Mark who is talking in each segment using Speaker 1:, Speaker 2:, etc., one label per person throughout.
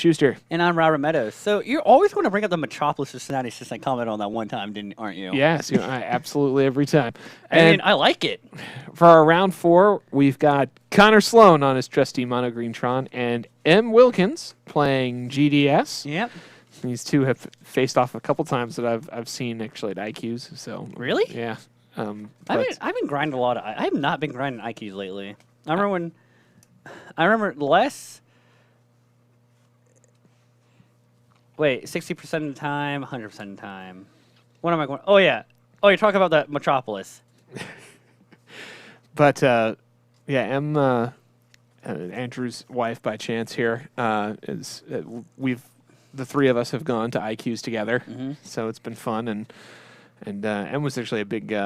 Speaker 1: Schuster.
Speaker 2: And I'm Robert Meadows. So you're always going to bring up the Metropolis Cincinnati since I commented on that one time, aren't you?
Speaker 1: Yes, absolutely every time.
Speaker 2: I mean, I like it.
Speaker 1: For our round 4, we've got Connor Sloan on his trusty mono green Tron and M. Wilkens playing GDS.
Speaker 2: Yep.
Speaker 1: These two have faced off a couple times that I've seen actually at IQs. So
Speaker 2: really,
Speaker 1: yeah.
Speaker 2: I've been grinding a lot. I have not been grinding IQs lately. I remember less. Wait, 60% of the time, 100% of the time. What am I going? Oh yeah. Oh, you're talking about the Metropolis.
Speaker 1: But yeah, Andrew's wife by chance here is the three of us have gone to IQs together, so it's been fun, and Em was actually a big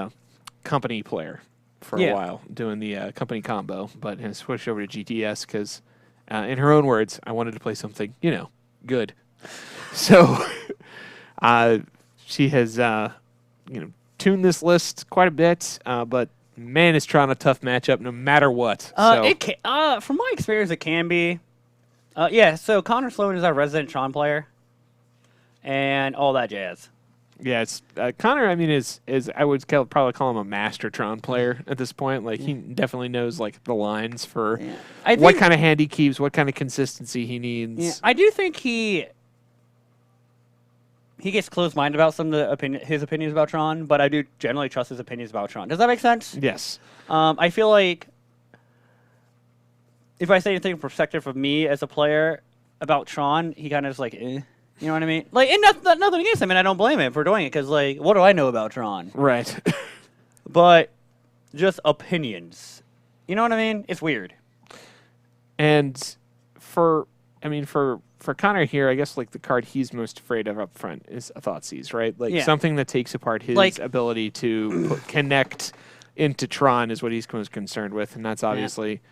Speaker 1: company player for a while, doing the company combo, but has switched over to GTS because, in her own words, I wanted to play something, good. So she has tuned this list quite a bit, but man, is Tron a tough matchup no matter what.
Speaker 2: It can, from my experience, it can be. Yeah, so Connor Sloan is our resident Tron player, and all that jazz.
Speaker 1: Yeah, it's Connor. I mean, is I would probably call him a master Tron player at this point. Like he definitely knows like the lines for what kind of hand he keeps, what kind of consistency he needs.
Speaker 2: Yeah, I do think he gets closed-minded about some of his opinions about Tron, but I do generally trust his opinions about Tron. Does that make sense?
Speaker 1: Yes.
Speaker 2: I feel like if I say anything from perspective of me as a player about Tron, he kind of is like, eh. You know what I mean? Like, and nothing against him, and I don't blame him for doing it, because, like, what do I know about Tron?
Speaker 1: Right.
Speaker 2: But just opinions. You know what I mean? It's weird.
Speaker 1: And for Connor here, I guess, like, the card he's most afraid of up front is a Thoughtseize, right? Like, something that takes apart his ability to connect into Tron is what he's most concerned with, and that's obviously...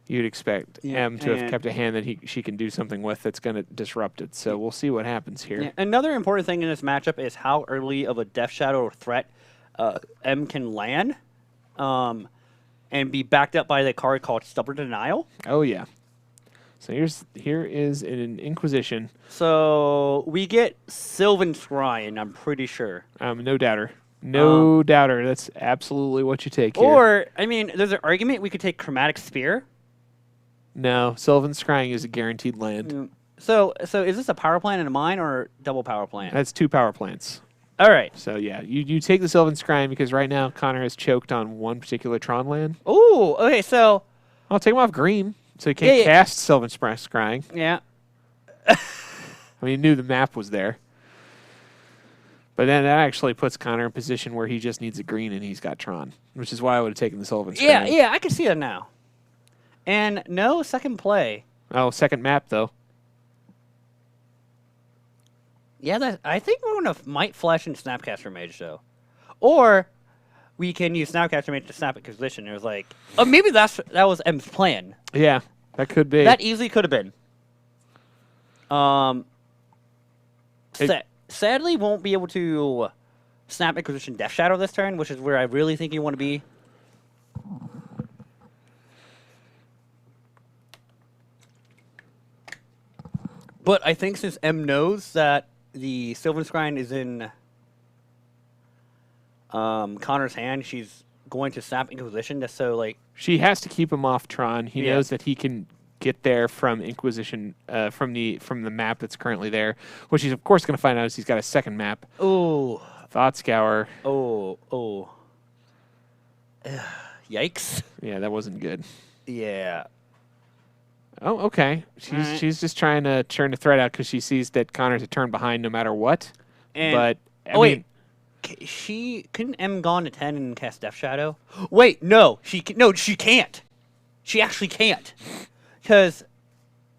Speaker 1: You'd expect M to have kept a hand that she can do something with that's going to disrupt it. So we'll see what happens here.
Speaker 2: Yeah. Another important thing in this matchup is how early of a Death Shadow or threat M can land and be backed up by the card called Stubborn Denial.
Speaker 1: Oh, yeah. So here is an Inquisition.
Speaker 2: So we get Sylvan Scrying, I'm pretty sure.
Speaker 1: No doubter. No doubter. That's absolutely what you take here.
Speaker 2: Or, I mean, there's an argument we could take Chromatic Spear.
Speaker 1: No, Sylvan's Scrying is a guaranteed land.
Speaker 2: So is this a power plant and a mine or double power plant?
Speaker 1: That's 2 power plants.
Speaker 2: All right.
Speaker 1: So yeah, you take the Sylvan Scrying because right now Connor is choked on one particular Tron land.
Speaker 2: Ooh, okay, so...
Speaker 1: I'll take him off green so he can't cast Sylvan Scrying.
Speaker 2: Yeah.
Speaker 1: I mean, he knew the map was there. But then that actually puts Connor in a position where he just needs a green and he's got Tron, which is why I would have taken the Sylvan Scrying.
Speaker 2: Yeah, I can see that now. And no second play.
Speaker 1: Oh, second map, though.
Speaker 2: Yeah, I think we're might flash in Snapcaster Mage, though. Or we can use Snapcaster Mage to snap Inquisition. It was like, oh, maybe that was M's plan.
Speaker 1: Yeah, that could be.
Speaker 2: That easily could have been. Sadly, won't be able to snap Inquisition Death Shadow this turn, which is where I really think you want to be. But I think since M knows that the Sylvan Scrying is in Connor's hand, she's going to snap Inquisition. Just so, like...
Speaker 1: She has to keep him off Tron. He knows that he can get there from Inquisition, from the map that's currently there, which he's, of course, going to find out is he's got a second map.
Speaker 2: Ooh.
Speaker 1: Thought Scour.
Speaker 2: Oh. Yikes.
Speaker 1: Yeah, that wasn't good.
Speaker 2: Yeah.
Speaker 1: Oh, okay. She's just trying to turn the threat out because she sees that Connor's a turn behind no matter what.
Speaker 2: And,
Speaker 1: but wait,
Speaker 2: couldn't M gone to 10 and cast Death Shadow? Wait, no, she can't. She actually can't because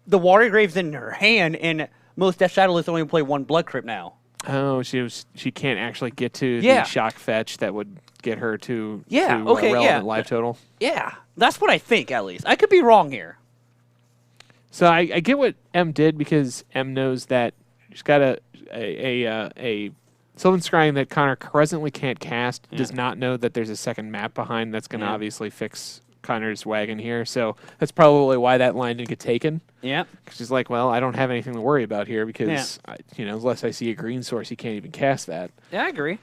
Speaker 2: the Water Grave's in her hand, and most Death Shadow lists only play 1 Blood Crypt now.
Speaker 1: Oh, she can't actually get to the shock fetch that would get her to relevant life total.
Speaker 2: Yeah, that's what I think at least. I could be wrong here.
Speaker 1: So I get what M did because M knows that she's got a Sylvan Scrying that Connor presently can't cast, does not know that there's a second map behind that's going to obviously fix Connor's wagon here. So that's probably why that line didn't get taken.
Speaker 2: Yeah.
Speaker 1: Because he's like, well, I don't have anything to worry about here because, unless I see a green source, he can't even cast that.
Speaker 2: Yeah, I agree.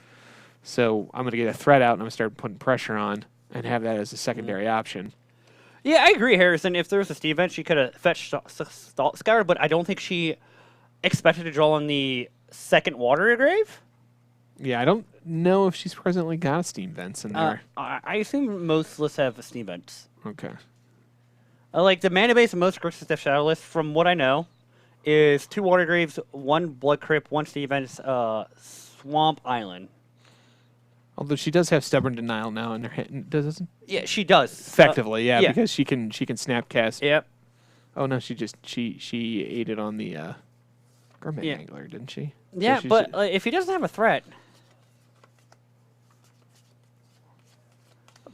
Speaker 1: So I'm going to get a threat out and I'm going to start putting pressure on and have that as a secondary option.
Speaker 2: Yeah, I agree, Harrison. If there was a Steam event, she could have fetched Salt Scour, but I don't think she expected to draw on the second Water Grave.
Speaker 1: Yeah, I don't know if she's presently got a Steam Vents in there.
Speaker 2: I assume most lists have Steam Vents.
Speaker 1: Okay.
Speaker 2: Like the mana base of most Grixis Death Shadow lists, from what I know, is 2 Water Graves, 1 Blood Crypt, 1 Steam Vents, Swamp Island.
Speaker 1: Although she does have Stubborn Denial now in her hand, doesn't?
Speaker 2: Yeah, she does.
Speaker 1: Effectively, yeah, because she can snap cast.
Speaker 2: Yep.
Speaker 1: Oh no, she ate it on the Gourmet Angler, didn't she?
Speaker 2: Yeah,
Speaker 1: so
Speaker 2: but if he doesn't have a threat,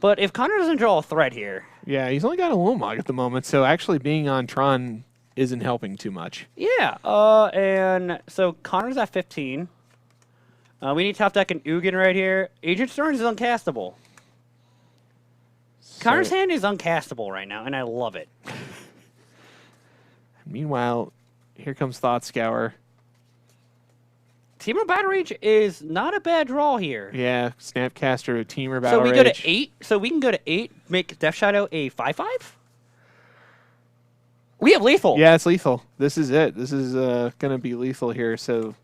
Speaker 2: but if Connor doesn't draw a threat here,
Speaker 1: yeah, he's only got a Lomog at the moment, so actually being on Tron isn't helping too much.
Speaker 2: Yeah, and so Connor's at 15. We need top deck an Ugin right here. Agent Stern is uncastable.
Speaker 1: So,
Speaker 2: Connor's hand is uncastable right now, and I love it.
Speaker 1: Meanwhile, here comes Thought Scour.
Speaker 2: Teamer Battle Rage is not a bad draw here.
Speaker 1: Yeah, Snapcaster, Teamer Battle
Speaker 2: So we
Speaker 1: Rage.
Speaker 2: go to 8. So we can go to 8, make Death Shadow a 5/5? We have lethal.
Speaker 1: Yeah, it's lethal. This is it. This is going to be lethal here, so...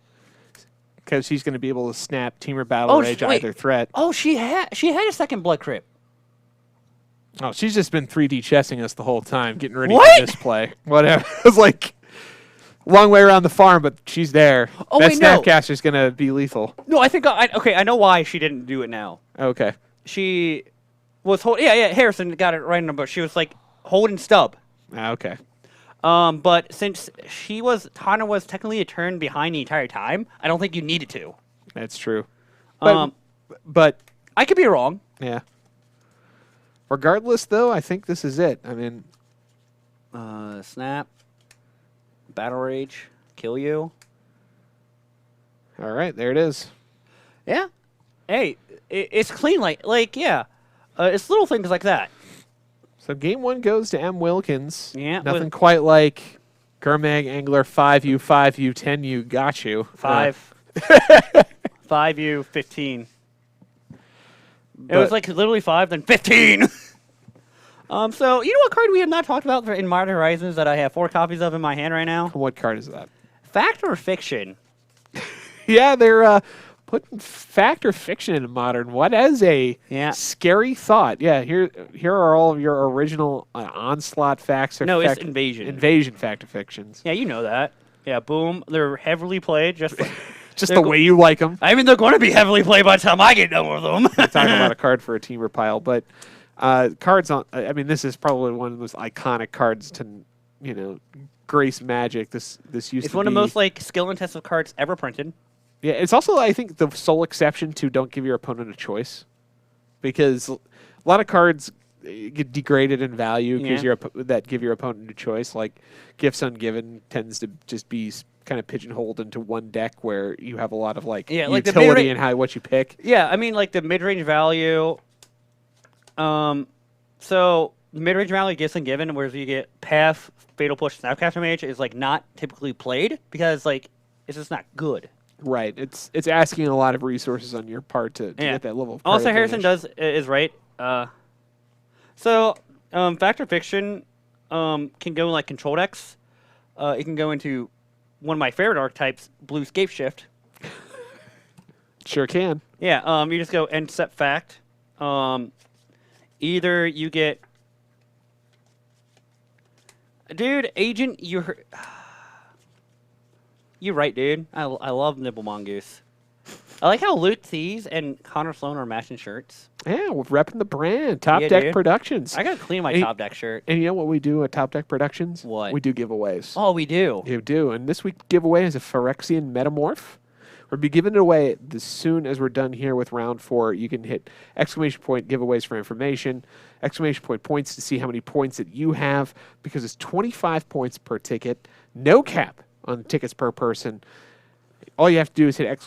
Speaker 1: Because she's going to be able to snap Teamer Battle Rage either threat.
Speaker 2: Oh, she had a second Blood Crypt.
Speaker 1: Oh, she's just been 3D chessing us the whole time, getting ready
Speaker 2: What?
Speaker 1: for this play. Whatever. It's like long way around the farm, but she's there.
Speaker 2: Oh,
Speaker 1: that
Speaker 2: wait, no.
Speaker 1: Snapcaster's going to be lethal.
Speaker 2: No, I think I know why she didn't do it now.
Speaker 1: Okay.
Speaker 2: She was Harrison got it right in the book. She was like holding stub.
Speaker 1: Okay.
Speaker 2: But since Tana was technically a turn behind the entire time, I don't think you needed to.
Speaker 1: That's true.
Speaker 2: But I could be wrong.
Speaker 1: Yeah. Regardless, though, I think this is it. I mean...
Speaker 2: Snap. Battle Rage. Kill you.
Speaker 1: All right, there it is.
Speaker 2: Yeah. Hey, it's clean. It's little things like that.
Speaker 1: So game 1 goes to M. Wilkens.
Speaker 2: Yeah.
Speaker 1: Nothing quite like Gourmet Angler 5U, 5U, 10U, got you.
Speaker 2: 5. 5U, 15. It was like literally 5, then 15. So you know what card we have not talked about in Modern Horizons that I have 4 copies of in my hand right now?
Speaker 1: What card is that?
Speaker 2: Fact or Fiction?
Speaker 1: Yeah, they're putting fact or fiction into Modern. What is a scary thought? Yeah, here are all of your original Onslaught facts. Or
Speaker 2: it's Invasion.
Speaker 1: Invasion fact or fictions.
Speaker 2: Yeah, you know that. Yeah, boom. They're heavily played, just like,
Speaker 1: just the way you like them.
Speaker 2: I mean, they're going to be heavily played by the time I get done with them.
Speaker 1: I'm talking about a card for a teamer pile, but cards on. I mean, this is probably one of the most iconic cards to grace Magic. This used to be.
Speaker 2: It's one of the most skill intensive cards ever printed.
Speaker 1: Yeah, it's also, I think, the sole exception to don't give your opponent a choice. Because a lot of cards get degraded in value because that give your opponent a choice. Like Gifts Ungiven tends to just be kind of pigeonholed into one deck where you have a lot of utility in what you pick.
Speaker 2: Yeah, I mean the mid-range value. So mid-range value Gifts Ungiven, whereas you get Path, Fatal Push, Snapcaster Mage is not typically played because it's just not good.
Speaker 1: Right. It's asking a lot of resources on your part to get that level of card
Speaker 2: Also,
Speaker 1: advantage.
Speaker 2: Harrison is right. So Fact or Fiction can go in control decks. It can go into one of my favorite archetypes, Blue Scape Shift.
Speaker 1: Sure can.
Speaker 2: Yeah. You just go end step fact. Either you get, dude, agent. You're right, dude. I love Nibble Mongoose. I like how Luke Thies and Connor Sloan are matching shirts.
Speaker 1: Yeah, we're repping the brand. Top Deck Productions.
Speaker 2: I gotta clean my Top Deck shirt.
Speaker 1: And you know what we do at Top Deck Productions?
Speaker 2: What?
Speaker 1: We do giveaways.
Speaker 2: Oh, we do.
Speaker 1: You do. And this week's giveaway is a Phyrexian Metamorph. We'll be giving it away as soon as we're done here with round 4. You can hit ! Giveaways for information, ! Points to see how many points that you have, because it's 25 points per ticket. No cap on tickets per person. All you have to do is hit !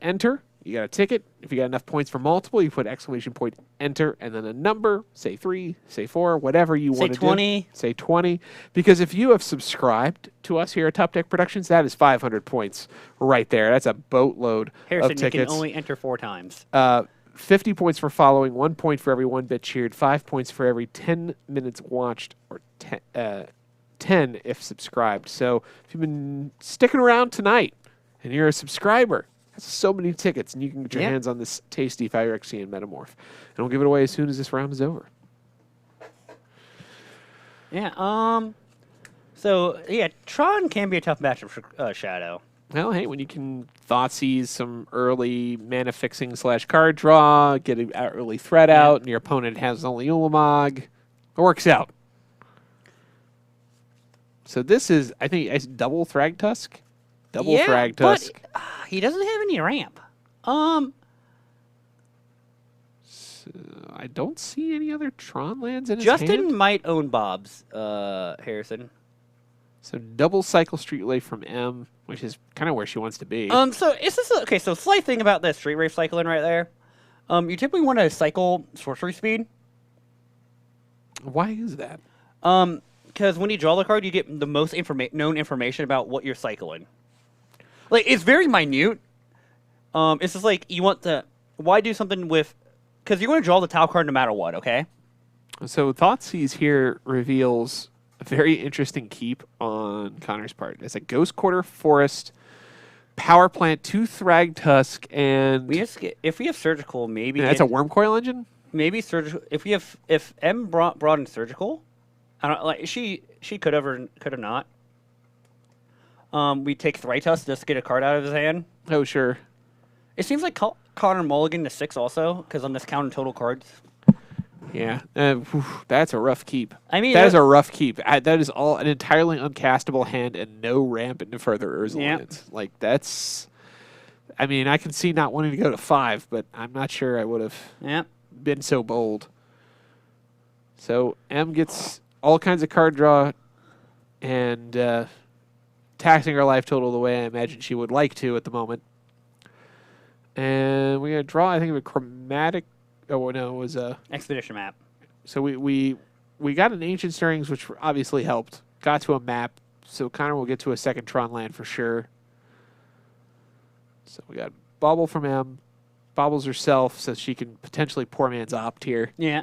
Speaker 1: Enter. You got a ticket. If you got enough points for multiple, you put exclamation point enter and then a number. Say 3, say 4, whatever you want to do.
Speaker 2: Say 20.
Speaker 1: Say 20. Because if you have subscribed to us here at Top Deck Productions, that is 500 points right there. That's a boatload
Speaker 2: Harrison,
Speaker 1: of tickets.
Speaker 2: you can only enter 4 times.
Speaker 1: 50 points for following, 1 point for every 1 bit cheered, 5 points for every 10 minutes watched, or 10 if subscribed. So if you've been sticking around tonight and you're a subscriber, that's so many tickets, and you can get your hands on this tasty Phyrexian Metamorph. And we'll give it away as soon as this round is over.
Speaker 2: Yeah, so, yeah, Tron can be a tough matchup for Shado.
Speaker 1: Well, hey, when you can Thoughtseize some early mana fixing / card draw, get an early threat out, and your opponent has only Ulamog, it works out. So this is, I think, it's double Thragtusk? Double Thragtusk.
Speaker 2: But he doesn't have any ramp.
Speaker 1: So I don't see any other Tron lands in his
Speaker 2: Justin
Speaker 1: hand.
Speaker 2: might own Bob's, Harrison.
Speaker 1: So double Cycle Street Relay from M, which is kind of where she wants to be.
Speaker 2: So is this okay? So slight thing about this Street Wraith cycling right there. You typically want to cycle sorcery speed.
Speaker 1: Why is that?
Speaker 2: Because when you draw the card, you get the most known information about what you're cycling. Like, it's very minute. It's just like you want to. Why do something with? Because you're going to draw the tau card no matter what. Okay.
Speaker 1: So Thoughtseize here reveals a very interesting keep on Connor's part. It's a Ghost Quarter Forest, Power Plant, 2 Thragtusk, and
Speaker 2: if we have surgical, maybe
Speaker 1: that's a Worm Coil Engine.
Speaker 2: Maybe surgical. If M brought in surgical, I don't like she could have or could have not. We take Thragtusk just to get a card out of his hand.
Speaker 1: Oh sure.
Speaker 2: It seems like Connor mulligan to 6 also because on this count total cards.
Speaker 1: Yeah, that's a rough keep.
Speaker 2: I mean,
Speaker 1: that is a rough keep. That is all an entirely uncastable hand and no ramp into further Urza lands. Like that's. I mean, I can see not wanting to go to 5, but I'm not sure I would have been so bold. So M gets all kinds of card draw and taxing her life total the way I imagine she would like to at the moment. And we got to draw, I think, of a chromatic. Oh, no, it was a
Speaker 2: expedition map.
Speaker 1: So we got an Ancient Stirrings, which obviously helped. Got to a map, so Connor will get to a second Tron land for sure. So we got Bauble from M, Baubles herself, so she can potentially poor man's Opt here.
Speaker 2: Yeah.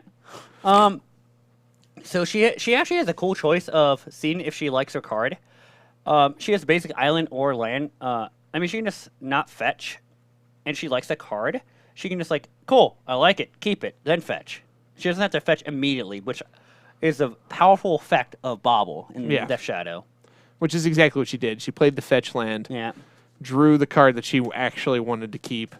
Speaker 2: So she actually has a cool choice of seeing if she likes her card. She has basic island or land. I mean, she can just not fetch, and she likes the card. She can just like, cool, I like it, keep it, then fetch. She doesn't have to fetch immediately, which is a powerful effect of Bauble in Death Shadow.
Speaker 1: Which is exactly what she did. She played the fetch land, drew the card that she actually wanted to keep.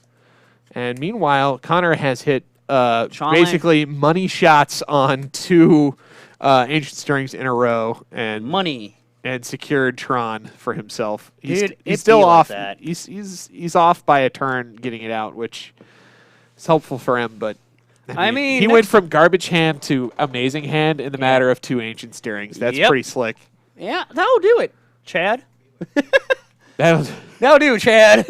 Speaker 1: And meanwhile, Connor has hit basically money shots on 2 Ancient Stirrings in a row. And secured Tron for himself. He's still off. Like he's off by a turn getting it out, which is helpful for him. But I mean he went from garbage hand to amazing hand in the matter of 2 Ancient Stirrings. That's pretty slick.
Speaker 2: Yeah, that'll do it, Chad.
Speaker 1: That'll
Speaker 2: do, Chad.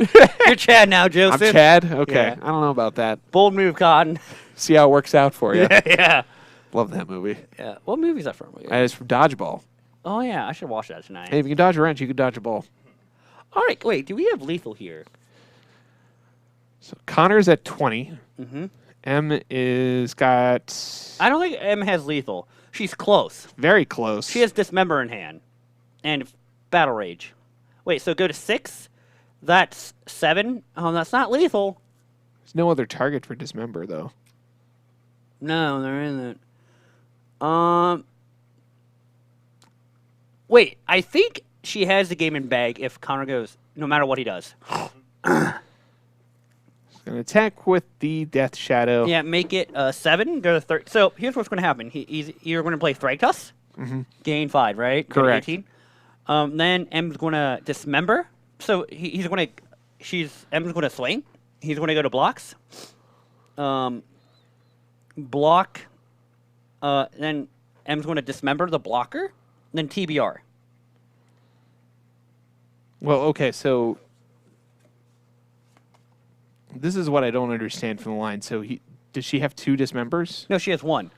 Speaker 2: You're Chad now, Joseph.
Speaker 1: I'm Chad? Okay. Yeah. I don't know about that.
Speaker 2: Bold move, Cotton.
Speaker 1: See how it works out for you.
Speaker 2: Yeah.
Speaker 1: Love that movie.
Speaker 2: Yeah. What movie is that from?
Speaker 1: It's from Dodgeball.
Speaker 2: Oh, yeah. I should watch that tonight.
Speaker 1: Hey, if you can dodge a wrench, you can dodge a ball.
Speaker 2: All right. Wait, do we have lethal here?
Speaker 1: So Connor's at 20.
Speaker 2: Mm-hmm.
Speaker 1: M is got...
Speaker 2: I don't think M has lethal. She's close.
Speaker 1: Very close.
Speaker 2: She has Dismember in hand. And Battle Rage. Wait, so go to 6? That's 7? Oh, that's not lethal.
Speaker 1: There's no other target for Dismember, though.
Speaker 2: No, there isn't. Wait, I think she has the game in bag if Connor goes, no matter what he does.
Speaker 1: Going to attack with the Death Shadow.
Speaker 2: Yeah, make it 7, go to 30. So here's what's going to happen. You're going to play Thragtusk, gain 5, right?
Speaker 1: Correct.
Speaker 2: 18. Then M's going to Dismember. So M's going to swing. He's going to go to blocks. Block. Then M's going to Dismember the blocker. Then TBR.
Speaker 1: Well, okay, so This is what I don't understand from the line. So does she have 2 dismembers?
Speaker 2: No, she has 1.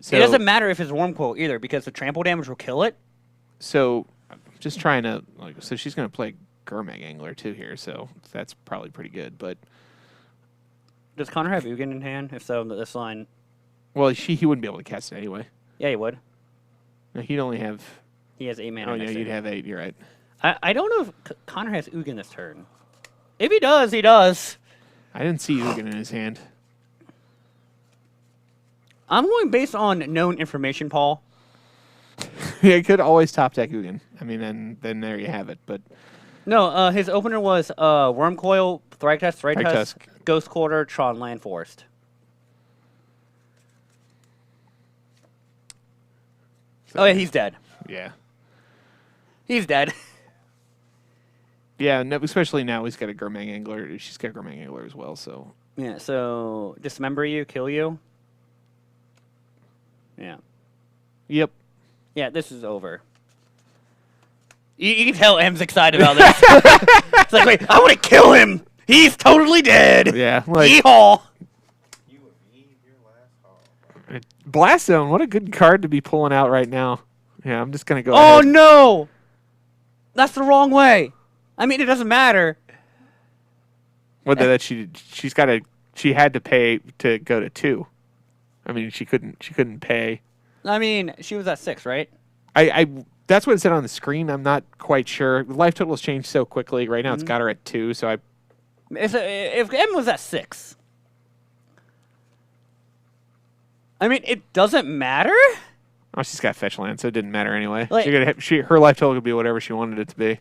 Speaker 1: So,
Speaker 2: It doesn't matter if it's Worm Coil either, because the trample damage will kill it.
Speaker 1: So I'm just trying to so she's going to play Gurmag Angler too here, so that's probably pretty good. But
Speaker 2: Does Connor have Ugin in hand? If so, this line.
Speaker 1: well, he wouldn't be able to cast it anyway.
Speaker 2: Yeah, he would.
Speaker 1: No, he'd only have.
Speaker 2: He has 8 mana.
Speaker 1: Oh yeah, you'd have 8. You're right.
Speaker 2: I don't know if Connor has Ugin this turn. If he does, he does.
Speaker 1: I didn't see Ugin in his hand.
Speaker 2: I'm going based on known information, Paul.
Speaker 1: Yeah, it could always top deck Ugin. I mean, then there you have it. But
Speaker 2: No, his opener was Worm Coil, Thragtusk,
Speaker 1: Thragtusk.
Speaker 2: Ghost Quarter, Tron, Land Forest.
Speaker 1: So,
Speaker 2: Oh yeah, he's dead.
Speaker 1: yeah.
Speaker 2: He's dead.
Speaker 1: Yeah, no, especially now he's got a Gurmag Angler. She's got a Gurmag Angler as well, so.
Speaker 2: Yeah, so dismember you, kill you. Yeah.
Speaker 1: Yep.
Speaker 2: Yeah, this is over. You can tell M's excited about this. It's like, wait, I want to kill him. He's totally dead.
Speaker 1: Yeah. Like,
Speaker 2: Yeehaw.
Speaker 1: Blast Zone, what a good card to be pulling out right now. Yeah, I'm just going to go
Speaker 2: Oh,
Speaker 1: ahead.
Speaker 2: no. That's the wrong way. I mean, it doesn't matter.
Speaker 1: Whether that she had to pay to go to 2. I mean, she couldn't pay.
Speaker 2: I mean, she was at 6, right?
Speaker 1: I that's what it said on the screen. I'm not quite sure. The life total has changed so quickly. Right now, it's got her at 2. So
Speaker 2: If M was at 6, I mean, it doesn't matter.
Speaker 1: oh, she's got fetch land, so it didn't matter anyway.
Speaker 2: Like-
Speaker 1: Her life total could be whatever she wanted it to be.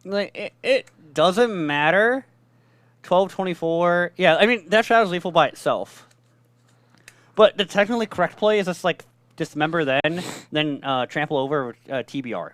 Speaker 2: Like it doesn't matter. 12, 24. Yeah, I mean, that Shadow's lethal by itself. But the technically correct play is just like dismember then trample over TBR.